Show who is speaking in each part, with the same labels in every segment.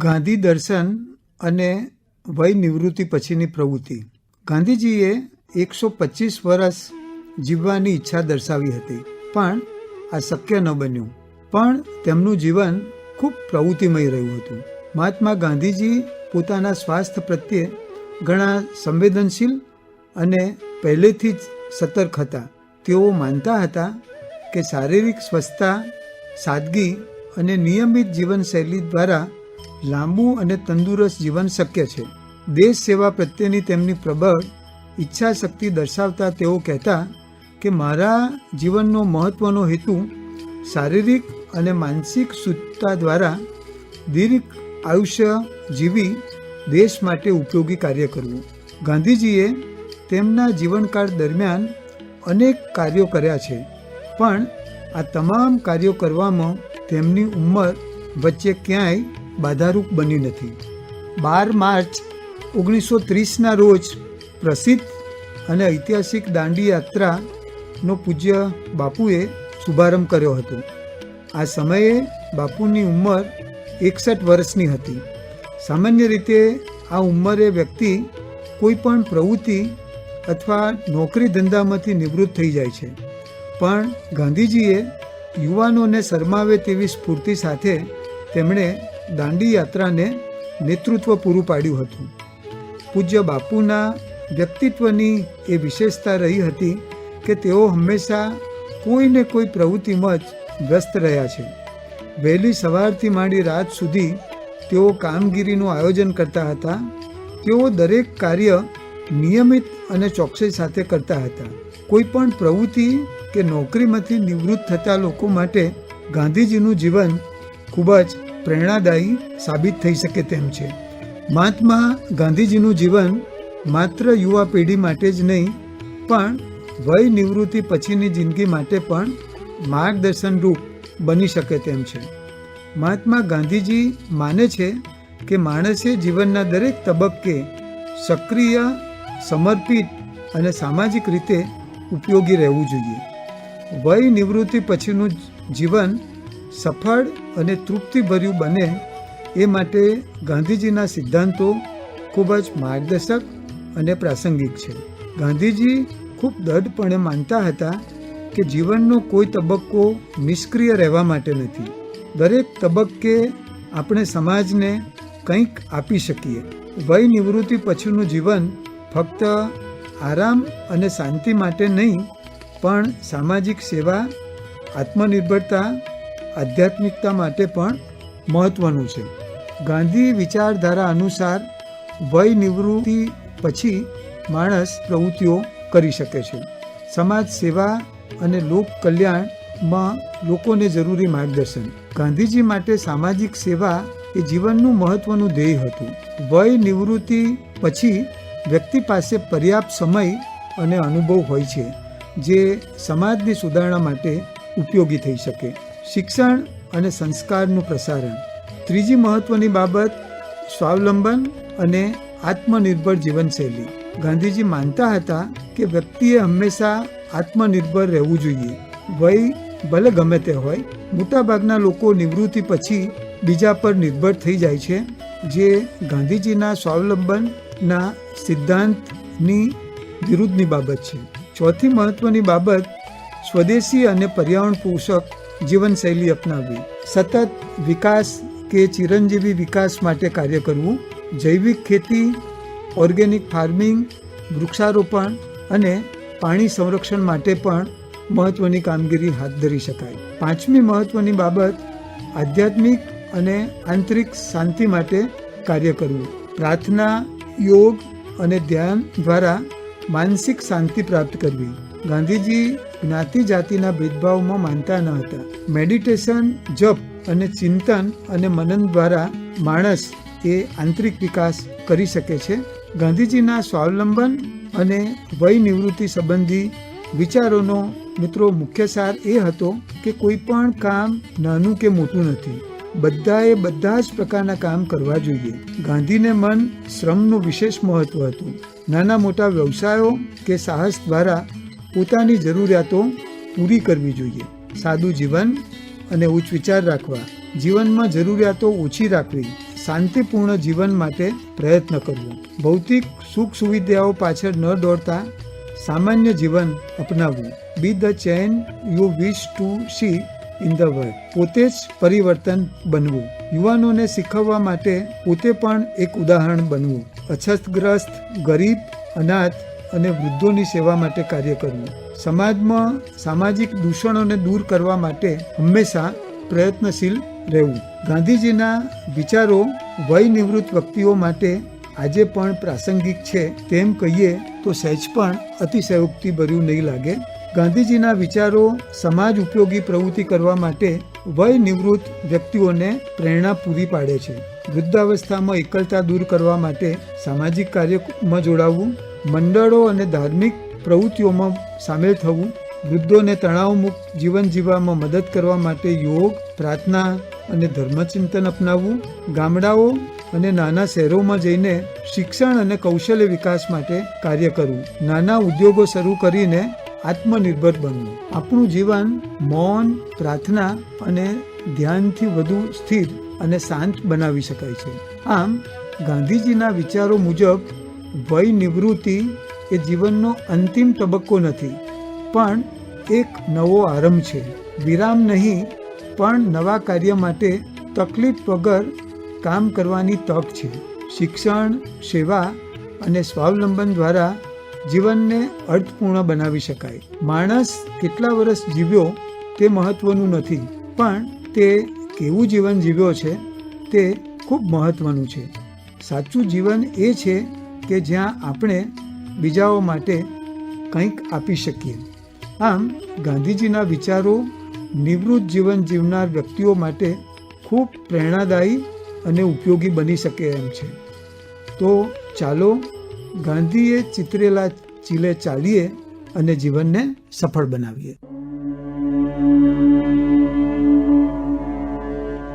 Speaker 1: ગાંધી દર્શન અને વય નિવૃત્તિ પછીની પ્રવૃત્તિ. ગાંધીજીએ 125 વર્ષ જીવવાની ઈચ્છા દર્શાવી હતી, પણ આ શક્ય ન બન્યું. પણ તેમનું જીવન ખૂબ પ્રવૃત્તિમય રહ્યું હતું. મહાત્મા ગાંધીજી પોતાના સ્વાસ્થ્ય પ્રત્યે ઘણા સંવેદનશીલ અને પહેલેથી જ સતર્ક હતા. તેઓ માનતા હતા કે શારીરિક સ્વસ્થતા, સાદગી અને નિયમિત જીવનશૈલી દ્વારા લાંબુ અને તંદુરસ્ત જીવન શક્ય છે. દેશ સેવા પ્રત્યેની તેમની પ્રબળ ઈચ્છા શક્તિ દર્શાવતા તેઓ કહેતા કે મારા જીવનનો મહત્વનો હેતુ શારીરિક અને માનસિક શુદ્ધતા દ્વારા દીર્ઘ આયુષ્ય જીવી દેશ માટે ઉપયોગી કાર્ય કરવું. ગાંધીજીએ તેમના જીવનકાળ દરમિયાન અનેક કાર્યો કર્યા છે, પણ આ તમામ કાર્યો કરવામાં તેમની ઉંમર વચ્ચે ક્યાંય બાધારૂપ બની નથી. 12 માર્ચ 1930ના રોજ પ્રસિદ્ધ અને ઐતિહાસિક દાંડી યાત્રાનો પૂજ્ય બાપુએ શુભારંભ કર્યો હતો. આ સમયે બાપુની ઉંમર 61 વર્ષની હતી. સામાન્ય રીતે આ ઉંમરે વ્યક્તિ કોઈ પણ પ્રવૃત્તિ અથવા નોકરી ધંધામાંથી નિવૃત્ત થઈ જાય છે, પણ ગાંધીજીએ યુવાનોને શરમાવે તેવી સ્ફૂર્તિ સાથે તેમણે દાંડી યાત્રાને નેતૃત્વ પૂરું પાડ્યું હતું. પૂજ્ય બાપુના વ્યક્તિત્વની એ વિશેષતા રહી હતી કે તેઓ હંમેશા કોઈને કોઈ પ્રવૃત્તિમાં જ વ્યસ્ત રહ્યા છે. વહેલી સવારથી માંડી રાત સુધી તેઓ કામગીરીનું આયોજન કરતા હતા. તેઓ દરેક કાર્ય નિયમિત અને ચોકસાઈ સાથે કરતા હતા. કોઈ પણ પ્રવૃત્તિ કે નોકરીમાંથી નિવૃત્ત થતા લોકો માટે ગાંધીજીનું જીવન ખૂબ જ પ્રેરણાદાયી સાબિત થઈ શકે તેમ છે. મહાત્મા ગાંધીજીનું જીવન માત્ર યુવા પેઢી માટે જ નહીં, પણ વય નિવૃત્તિ પછીની જિંદગી માટે પણ માર્ગદર્શનરૂપ બની શકે તેમ છે. મહાત્મા ગાંધીજી માને છે કે માણસે જીવનના દરેક તબક્કે સક્રિય, સમર્પિત અને સામાજિક રીતે ઉપયોગી રહેવું જોઈએ. વય નિવૃત્તિ પછીનું જીવન સફળ અને તૃપ્તિભર્યું બને એ માટે ગાંધીજીના સિદ્ધાંતો ખૂબ જ માર્ગદર્શક અને પ્રાસંગિક છે. ગાંધીજી ખૂબ દૃઢપણે માનતા હતા કે જીવનનો કોઈ તબક્કો નિષ્ક્રિય રહેવા માટે નથી. દરેક તબક્કે આપણે સમાજને કંઈક આપી શકીએ. વય નિવૃત્તિ પછીનું જીવન ફક્ત આરામ અને શાંતિ માટે નહીં, પણ સામાજિક સેવા, આત્મનિર્ભરતા, આધ્યાત્મિકતા માટે પણ મહત્વનું છે. ગાંધી વિચારધારા અનુસાર વય નિવૃત્તિ પછી માણસ પ્રવૃત્તિઓ કરી શકે છે. સમાજ સેવા અને લોક કલ્યાણમાં લોકોને જરૂરી માર્ગદર્શન. ગાંધીજી માટે સામાજિક સેવા એ જીવનનું મહત્વનું ધ્યેય હતું. વય નિવૃત્તિ પછી વ્યક્તિ પાસે પર્યાપ્ત સમય અને અનુભવ હોય છે જે સમાજની સુધારણા માટે ઉપયોગી થઈ શકે. શિક્ષણ અને સંસ્કારનું પ્રસારણ. ત્રીજી મહત્વની બાબત સ્વાવલંબન અને આત્મનિર્ભર જીવનશૈલી. ગાંધીજી માનતા હતા કે વ્યક્તિએ હંમેશા આત્મનિર્ભર રહેવું જોઈએ. વય ભલે ગમે તે હોય. મોટાભાગના લોકો નિવૃત્તિ પછી બીજા પર નિર્ભર થઈ જાય છે, જે ગાંધીજીના સ્વાવલંબનના સિદ્ધાંતની વિરુદ્ધની બાબત છે. ચોથી મહત્વની બાબત સ્વદેશી અને પર્યાવરણ પોષક જીવનશૈલી અપનાવવી. સતત વિકાસ કે ચિરંજીવી વિકાસ માટે કાર્ય કરવું. જૈવિક ખેતી, ઓર્ગેનિક ફાર્મિંગ, વૃક્ષારોપણ અને પાણી સંરક્ષણ માટે પણ મહત્વની કામગીરી હાથ ધરી શકાય. પાંચમી મહત્વની બાબત આધ્યાત્મિક અને આંતરિક શાંતિ માટે કાર્ય કરવું. પ્રાર્થના, યોગ અને ધ્યાન દ્વારા માનસિક શાંતિ પ્રાપ્ત કરવી. ગાંધીજી જ્ઞાતિ જાતિના ભેદભાવમાં માનતા ન હતા. મેડિટેશન, જપ અને ચિંતન અને મનન દ્વારા માણસ એ આંતરિક વિકાસ કરી શકે છે. ગાંધીજીના સ્વાવલંબન અને વય નિવૃત્તિ સંબંધી વિચારોનો મિત્રો મુખ્ય સાર એ હતો કે કોઈ પણ કામ નાનું કે મોટું નથી, બધાએ બધા જ પ્રકારના કામ કરવા જોઈએ. ગાંધીને મન શ્રમનું વિશેષ મહત્વ હતું. નાના મોટા વ્યવસાયો કે સાહસ દ્વારા પોતાની જરૂરિયાતો પૂરી કરવી જોઈએ. સાદું જીવન અને ઉચ્ચ વિચાર રાખવા, જીવનમાં જરૂરિયાતો ઓછી રાખવી, શાંતિપૂર્ણ જીવન માટે પ્રયત્ન કરવો, ભૌતિક સુખ સુવિધાઓ પાછળ ન દોડતા સામાન્ય જીવન અપનાવવું. Be the change you wish to see in the world, પોતે જ પરિવર્તન બનવું. યુવાનોને શીખવવા માટે પોતે પણ એક ઉદાહરણ બનવું. અછતગ્રસ્ત, ગરીબ, અનાથ અને વૃદ્ધોની સેવા માટે કાર્ય કરવું. સમાજમાં સામાજિક દૂષણોને દૂર કરવા માટે હંમેશા પ્રયત્નશીલ રહેવું. ગાંધીજીના વિચારો વય નિવૃત્ત વ્યક્તિઓ માટે આજે પણ પ્રાસંગિક છે તેમ કહીએ તો સહેજ પણ અતિશયોક્તિભર્યું નહીં લાગે. ગાંધીજીના વિચારો સમાજ ઉપયોગી પ્રવૃત્તિ કરવા માટે વય નિવૃત્ત વ્યક્તિઓને પ્રેરણા પૂરી પાડે છે. વૃદ્ધાવસ્થામાં એકલતા દૂર કરવા માટે સામાજિક કાર્યમાં જોડાવવું, મંડળો અને ધાર્મિક પ્રવૃત્તિઓમાં સામેલ થવું, વૃદ્ધોને તણાવમુક્ત જીવન જીવવામાં મદદ કરવા માટે યોગ, પ્રાર્થના અને ધર્મચિંતન અપનાવવું, ગામડાઓ અને નાના શહેરોમાં જઈને શિક્ષણ અને કૌશલ્ય વિકાસ માટે કાર્ય કરવું, નાના ઉદ્યોગો શરૂ કરીને આત્મનિર્ભર બનવું. આપણું જીવન મૌન, પ્રાર્થના અને ધ્યાનથી વધુ સ્થિર અને શાંત બનાવી શકાય છે. આમ ગાંધીજીના વિચારો મુજબ વય નિવૃત્તિ એ જીવનનો અંતિમ તબક્કો નથી, પણ એક નવો આરંભ છે. વિરામ નહીં, પણ નવા કાર્ય માટે તકલીફ વગર કામ કરવાની તક છે. શિક્ષણ, સેવા અને સ્વાવલંબન દ્વારા જીવનને અર્થપૂર્ણ બનાવી શકાય. માણસ કેટલા વર્ષ જીવ્યો તે મહત્વનું નથી, પણ તે કેવું જીવન જીવ્યો છે તે ખૂબ મહત્વનું છે. સાચું જીવન એ છે કે જ્યાં આપણે બીજાઓ માટે કંઈક આપી શકીએ. આમ ગાંધીજીના વિચારો નિવૃત્ત જીવન જીવનાર વ્યક્તિઓ માટે ખૂબ પ્રેરણાદાયી અને ઉપયોગી બની શકે એમ છે. તો ચાલો ગાંધીએ ચિતરેલા ચીલે ચાલીએ અને જીવનને સફળ બનાવીએ.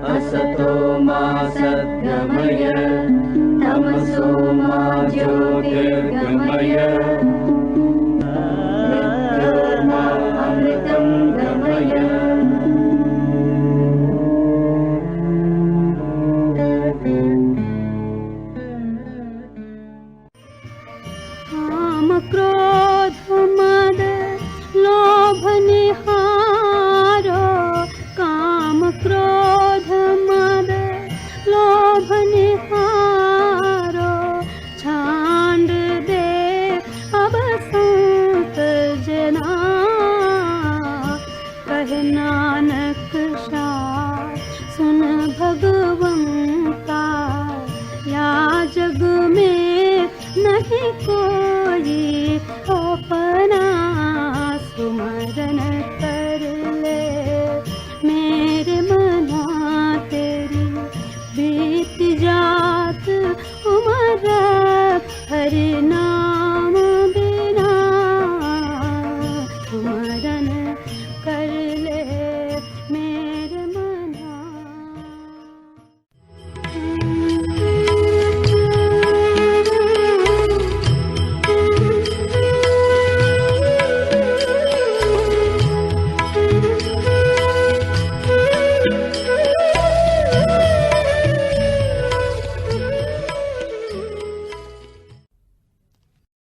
Speaker 2: असतो मा सद्गमय तमसो मा ज्योतिर्गमय